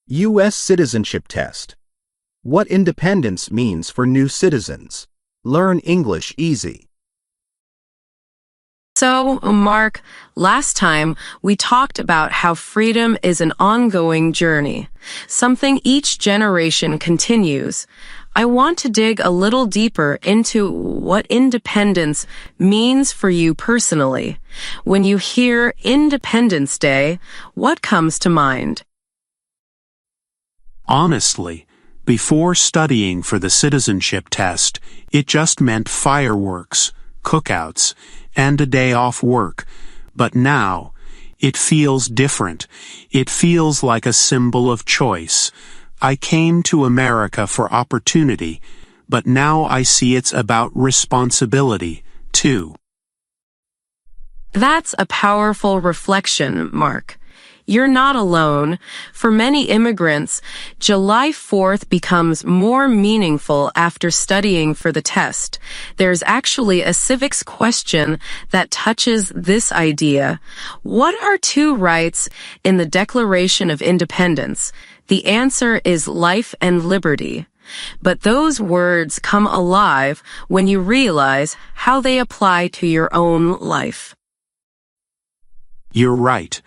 U.S. Citizenship Test. What independence means for new citizens. Learn English easy. So, Mark, last time we talked about how freedom is an ongoing journey, something each generation continues. I want to dig a little deeper into what independence means for you personally. When you hear Independence Day, what comes to mind? Honestly, before studying for the citizenship test, it just meant fireworks, cookouts, and a day off work. But now, it feels different. It feels like a symbol of choice. I came to America for opportunity, but now I see it's about responsibility, too. That's a powerful reflection, Mark. You're not alone. For many immigrants, July 4th becomes more meaningful after studying for the test. There's actually a civics question that touches this idea. What are two rights in the Declaration of Independence? The answer is life and liberty. But those words come alive when you realize how they apply to your own life. You're right.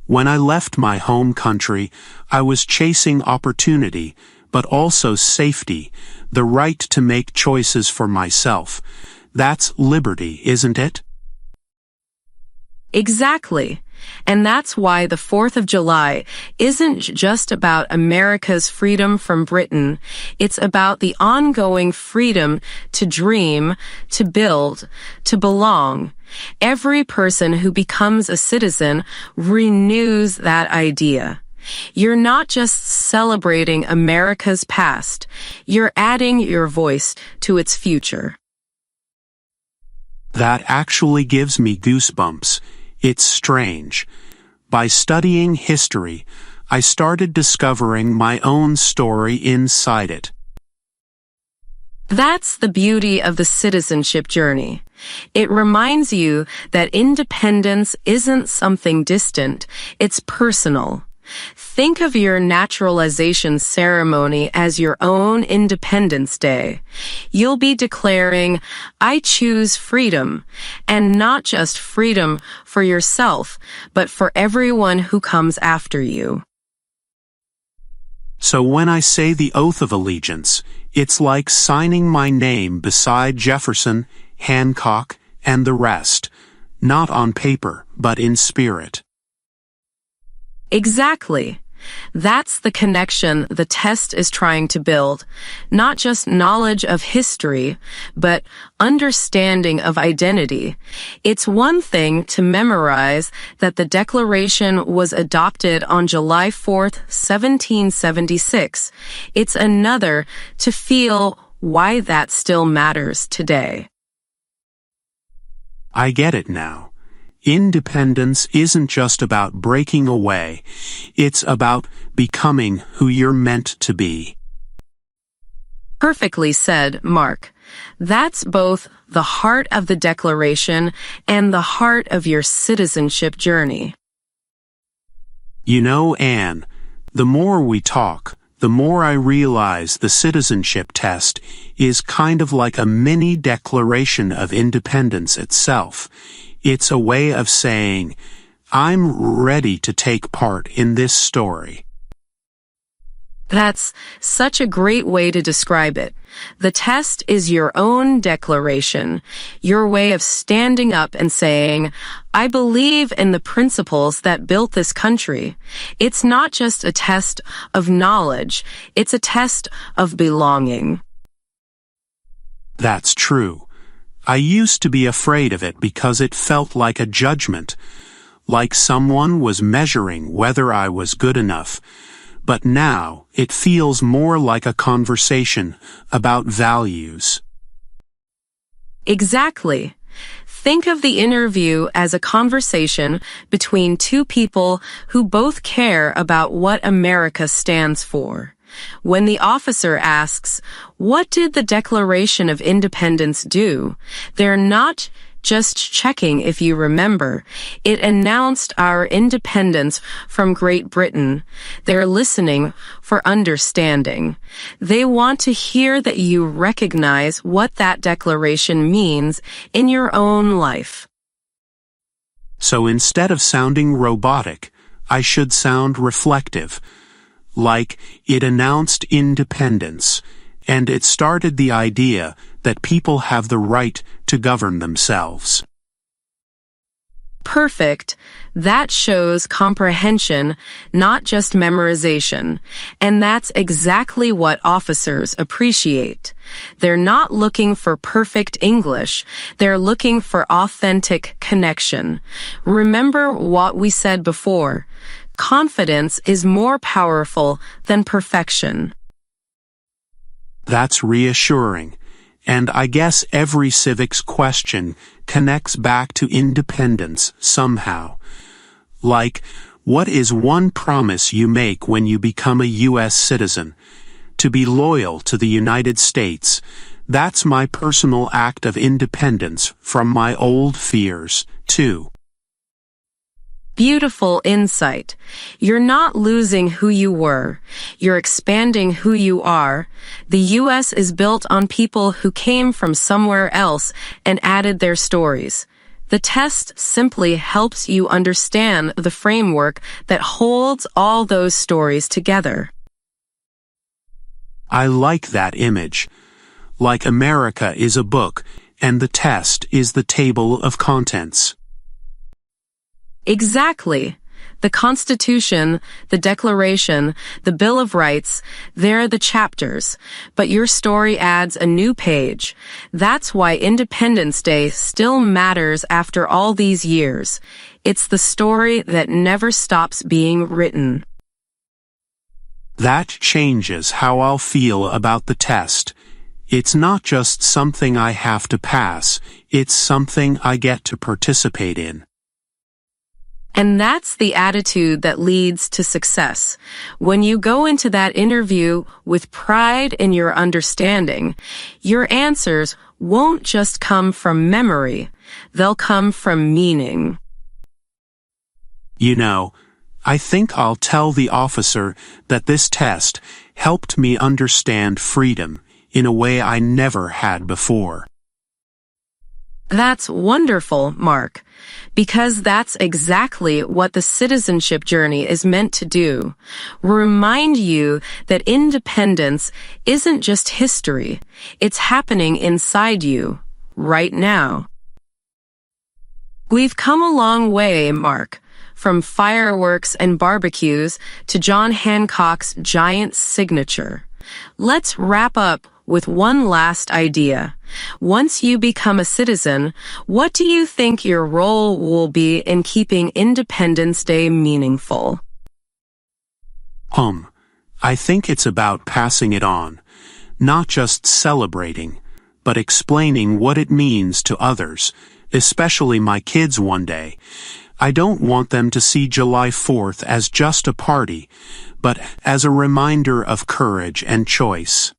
When I left my home country, I was chasing opportunity, but also safety, the right to make choices for myself. That's liberty, isn't it? Exactly. And that's why the 4th of July isn't just about America's freedom from Britain. It's about the ongoing freedom to dream, to build, to belong. Every person who becomes a citizen renews that idea. You're not just celebrating America's past. You're adding your voice to its future. That actually gives me goosebumps. It's strange. By studying history, I started discovering my own story inside it. That's the beauty of the citizenship journey. It reminds you that independence isn't something distant, it's personal. Think of your naturalization ceremony as your own Independence Day. You'll be declaring, I choose freedom, and not just freedom for yourself, but for everyone who comes after you. So when I say the oath of allegiance, it's like signing my name beside Jefferson, Hancock, and the rest, not on paper, but in spirit. Exactly. That's the connection the test is trying to build. Not just knowledge of history, but understanding of identity. It's one thing to memorize that the Declaration was adopted on July 4th, 1776. It's another to feel why that still matters today. I get it now. Independence isn't just about breaking away. It's about becoming who you're meant to be. Perfectly said, Mark. That's both the heart of the Declaration and the heart of your citizenship journey. You know, Anne, the more we talk, the more I realize the citizenship test is kind of like a mini Declaration of Independence itself. It's a way of saying, I'm ready to take part in this story. That's such a great way to describe it. The test is your own declaration, your way of standing up and saying, I believe in the principles that built this country. It's not just a test of knowledge, it's a test of belonging. That's true. I used to be afraid of it because it felt like a judgment, like someone was measuring whether I was good enough. But now it feels more like a conversation about values. Exactly. Think of the interview as a conversation between two people who both care about what America stands for. When the officer asks, what did the Declaration of Independence do? They're not Just checking if you remember. It announced our independence from Great Britain. They're listening for understanding. They want to hear that you recognize what that declaration means in your own life. So instead of sounding robotic, I should sound reflective. Like it announced independence, and it started the idea that people have the right to govern themselves. Perfect. That shows comprehension, not just memorization. And that's exactly what officers appreciate. They're not looking for perfect English. They're looking for authentic connection. Remember what we said before. Confidence is more powerful than perfection. That's reassuring. And I guess every civics question connects back to independence somehow. Like, what is one promise you make when you become a U.S. citizen? To be loyal to the United States. That's my personal act of independence from my old fears, too. Beautiful insight. You're not losing who you were. You're expanding who you are. The U.S. is built on people who came from somewhere else and added their stories. The test simply helps you understand the framework that holds all those stories together. I like that image. Like America is a book, and the test is the table of contents. Exactly. The Constitution, the Declaration, the Bill of Rights, they're the chapters, but your story adds a new page. That's why Independence Day still matters after all these years. It's the story that never stops being written. That changes how I'll feel about the test. It's not just something I have to pass, it's something I get to participate in. And that's the attitude that leads to success. When you go into that interview with pride in your understanding, your answers won't just come from memory, they'll come from meaning. You know, I think I'll tell the officer that this test helped me understand freedom in a way I never had before. That's wonderful, Mark, because that's exactly what the citizenship journey is meant to do. Remind you that independence isn't just history, it's happening inside you, right now. We've come a long way, Mark, from fireworks and barbecues to John Hancock's giant signature. Let's wrap up with one last idea. Once you become a citizen, what do you think your role will be in keeping Independence Day meaningful? I think it's about passing it on, not just celebrating, but explaining what it means to others, especially my kids one day. I don't want them to see July 4th as just a party, but as a reminder of courage and choice.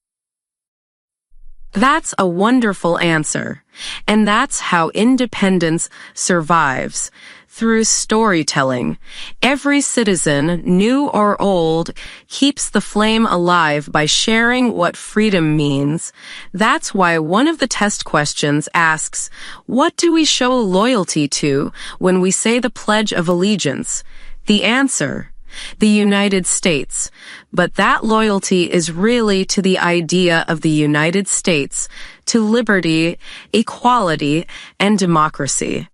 That's a wonderful answer. And that's how independence survives, through storytelling. Every citizen, new or old, keeps the flame alive by sharing what freedom means. That's why one of the test questions asks, what do we show loyalty to when we say the Pledge of Allegiance? The answer, the United States. But that loyalty is really to the idea of the United States, to liberty, equality, and democracy.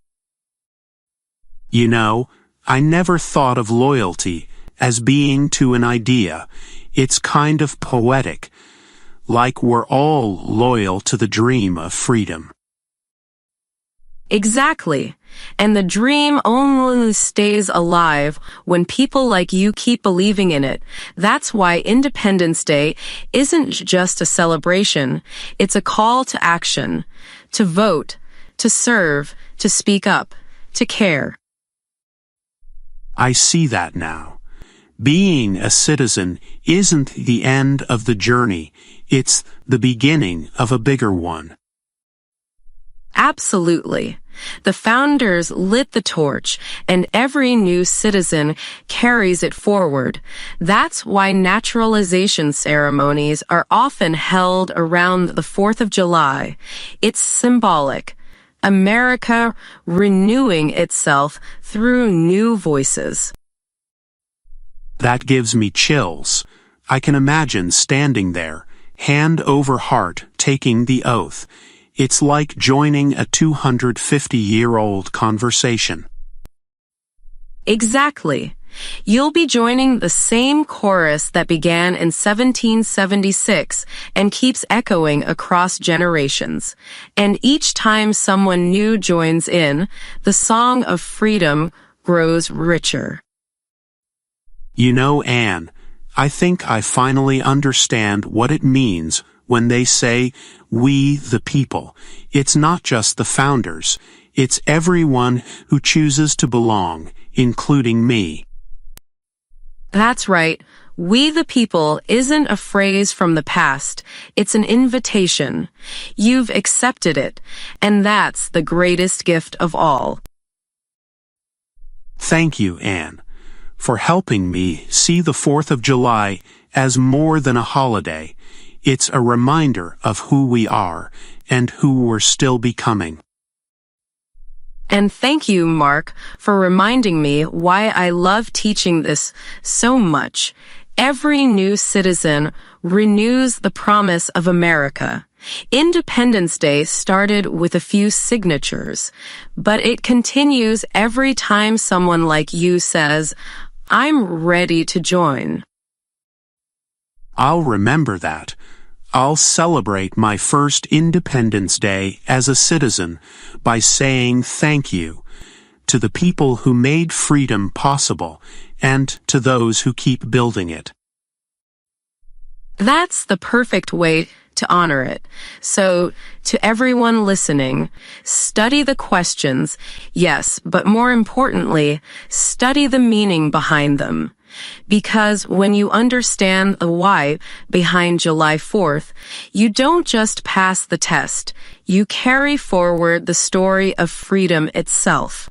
You know, I never thought of loyalty as being to an idea. It's kind of poetic, like we're all loyal to the dream of freedom. Exactly. And the dream only stays alive when people like you keep believing in it. That's why Independence Day isn't just a celebration. It's a call to action, to vote, to serve, to speak up, to care. I see that now. Being a citizen isn't the end of the journey. It's the beginning of a bigger one. Absolutely. The founders lit the torch, and every new citizen carries it forward. That's why naturalization ceremonies are often held around the 4th of July. It's symbolic. America renewing itself through new voices. That gives me chills. I can imagine standing there, hand over heart, taking the oath. It's like joining a 250-year-old conversation. Exactly. You'll be joining the same chorus that began in 1776 and keeps echoing across generations. And each time someone new joins in, the song of freedom grows richer. You know, Anne, I think I finally understand what it means when they say, we the people. It's not just the founders. It's everyone who chooses to belong, including me. That's right. We the people isn't a phrase from the past. It's an invitation. You've accepted it, and that's the greatest gift of all. Thank you, Anne, for helping me see the 4th of July as more than a holiday. It's a reminder of who we are and who we're still becoming. And thank you, Mark, for reminding me why I love teaching this so much. Every new citizen renews the promise of America. Independence Day started with a few signatures, but it continues every time someone like you says, I'm ready to join. I'll remember that. I'll celebrate my first Independence Day as a citizen by saying thank you to the people who made freedom possible and to those who keep building it. That's the perfect way to honor it. So, to everyone listening, study the questions, yes, but more importantly, study the meaning behind them. Because when you understand the why behind July 4th, you don't just pass the test, you carry forward the story of freedom itself.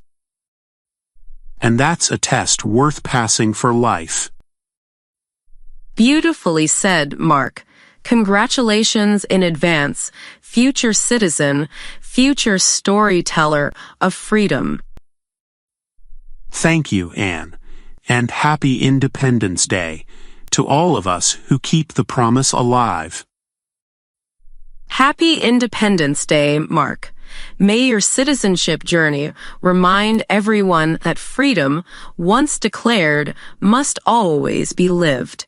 And that's a test worth passing for life. Beautifully said, Mark. Congratulations in advance, future citizen, future storyteller of freedom. Thank you, Anne. And happy Independence Day to all of us who keep the promise alive. Happy Independence Day, Mark. May your citizenship journey remind everyone that freedom, once declared, must always be lived.